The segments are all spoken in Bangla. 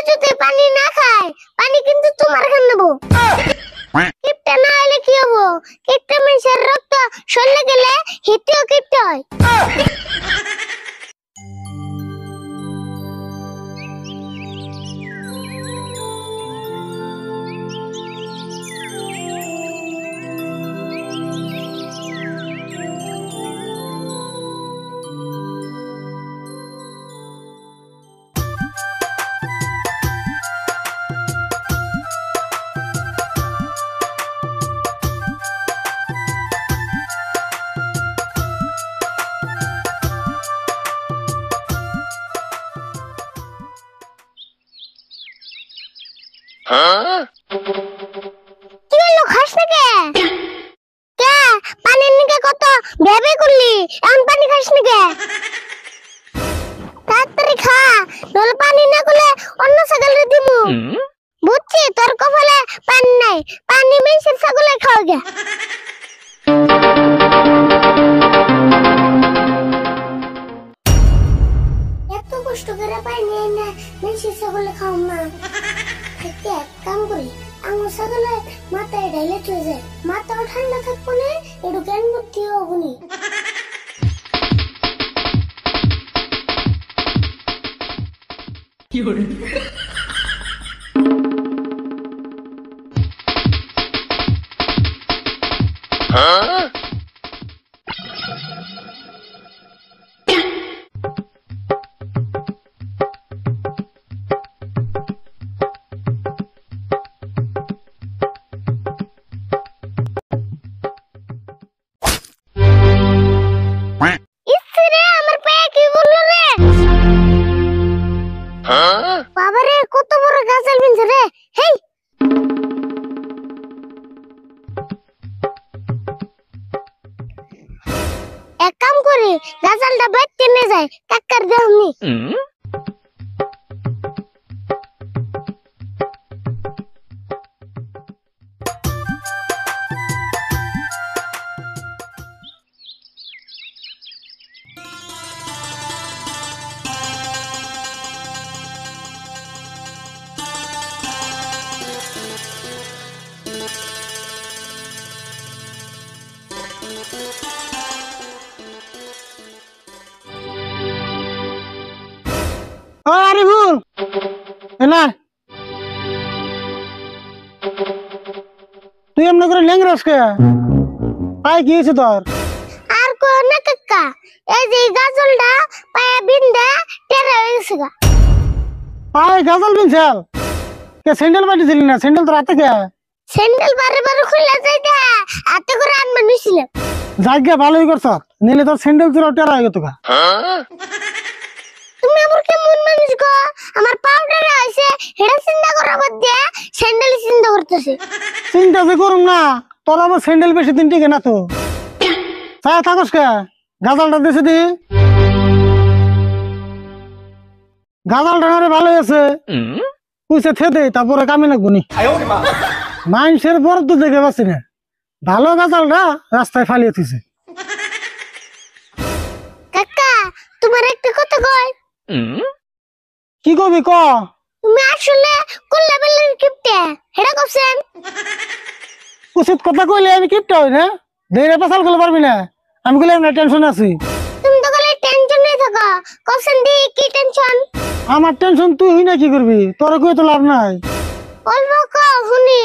যদি পানি না খায় পানি কিন্তু তোমার খান নেবো। কিপটা না হলে কি হবো? কিপটা মানুষের রক্ত শরীরে গেলে হিতেও কিপটা হয়। কি হলো খাস না কে? কে পানির নিকে কত ভেবে করলি এখন পানি খাস না কে? তাড়াতাড়ি খা, নলে পানি না করলে অন্য ছাগলের দিমু। বুঝছি তোর কপালে পানি নাই, পানি মেশিন ছাগলে খাওয়া গে। এত কষ্ট করে পানি না মেশিন ছাগলে খাও না। এক কাম করি, আঙুল ছাগলে মাথায় ঢাইলে চলে যায়, মাথাও ঠান্ডা থাকবো না, একটু জ্ঞান বুদ্ধি হবনি। বাবারে কত বড় গাছাল বিনছে রে। হেই এক কাম করি, গাছালটা বাইতে নিয়ে যায়, কাকার দেহনি। আরে ভুল না, তুই এমনি করে ল্যাংরাস কে? পায়ে কি হয়েছে তোর? আর কো না কাকা, এই যে গাছলটা পায়ে বিন্দা টেরা হয়ে গেছে গা। পায়ে গাজল বিনছাল কে? স্যান্ডেল পাঠিয়েছিলি না? স্যান্ডেল তো রাতে কে? স্যান্ডেল বারে বারে খুলে যাইতে হাতে করে আনবা নিছিলাম। জায়গা ভালোই করছ, নিলে তোর স্যান্ডেল তোর টেরা হয়ে গেত গা। তুমি আমার কেমন মানুষ গো? আমার পাউডার হইছে হেডা চিন্তা করার মধ্যে স্যান্ডেল চিন্তা করতেছে। চিন্তা যে করুম না, তোর আবার স্যান্ডেল বেশি দিন টিকে না তো। ছায়া থাকস কে? গাজালটা দিছে দি, গাজালটা না রে ভালোই আছে, পুষে থে তারপরে কামে লাগবো নি। মানুষের বড় তো দেখে পাচ্ছি না, ভালো গাজালটা রাস্তায় ফালিয়ে থুইছে। কাকা তোমার একটা কথা কই। কি কবি ক? তুমি আসলে কোন লেভেলের কিপটে হেডা কইছেন? উচিত কথা কইলে আমি কিপটা হই না, দেরে পাসাল করতে পারবি না। আমি কইলে না টেনশন আছি। তুমি তো গলে টেনশন নাই থাকা, কইছেন দি কি টেনশন? আমার টেনশন তুই হই না কি করবি? তোর কই তো লাভ নাই। বলবো কো শুনি,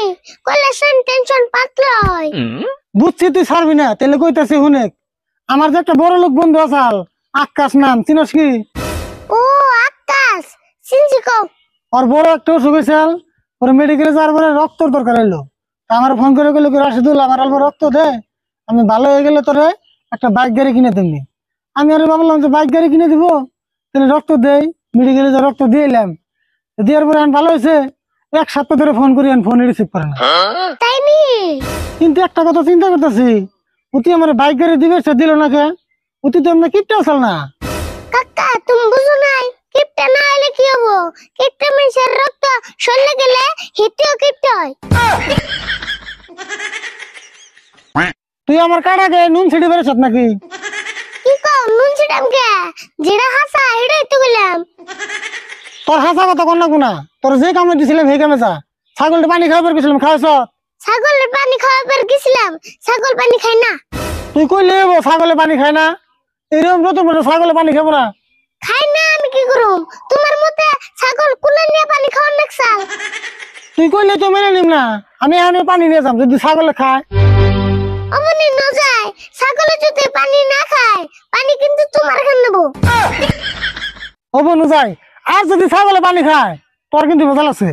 কইলে সেন টেনশন পাতলা হয়। বুঝছি তুই ছাড়বি না, তাহলে কইতাছি শুনেক। আমার যে একটা বড় লোক বন্ধু আসাল, আকাশ নাম, চিনস কি? ও আকাশ, চিনছি কও। ওর বড় একটা অসুখ হয়েছিল, ওর মেডিকেলে যাওয়ার পরে রক্তর দরকার হইলো। আমার ফোন করে কইলো কি রাশিদুল আমার অল্প রক্ত দে, আমি ভালো হয়ে গেলে তোরে একটা বাইক গাড়ি কিনে দিবি। আমি আরে ভাবলাম যে বাইক গাড়ি কিনে দিব, তাহলে রক্ত দেই। মেডিকেলে যে রক্ত দিয়ে এলাম, দেওয়ার পরে আমি ভালো হয়েছে, এক সপ্তাহ ধরে ফোন করি ফোন রিসিভ করে না। তাই নি? কিন্তু একটা কথা চিন্তা করতেছি, উতি আমার বাইক গাড়ি দিবে, সে দিল না কে? উতি তো আমরা কিপটা আসল না। কাকা তুমি বুঝো নাই, কিপটা না হলে কি হবো? কিপটা মানুষের রক্ত শরীরে গেলে হিতেও কিপটা হয়। তুই আমার কাটাকে নুন ছিড়ে বেড়েছ নাকি? কি কও নুন ছিটাম কে? যেটা হাসা এটাই তো গেলাম। তোর হাসা কথা কন না কোনা, তোর যে কামে দিছিলাম সেই কামে যা। ছাগলটা পানি খাওয়াবার গেছিলাম, খাওয়াছ? ছাগলের পানি খাওয়াবার গেছিলাম, ছাগল পানি খায় না। তুই কইলে ছাগলে পানি খায় না? এরকম নতুন করে ছাগলে পানি খাবো না। খায় না আমি কি করুম? তোমার মতে ছাগল কুলে নিয়ে পানি খাওয়ার নাকসাল। তুই কইলে তো মেনে নিম না, আমি এখানে পানি নিয়ে যাম যদি ছাগলে খায়। অমনি ন যায়, ছাগলে যদি পানি না খায় পানি কিন্তু তোমার খান নেবো। হবো নু যাই, আর যদি ছাগলে পানি খায় তোর কিন্তু ভেজাল আছে।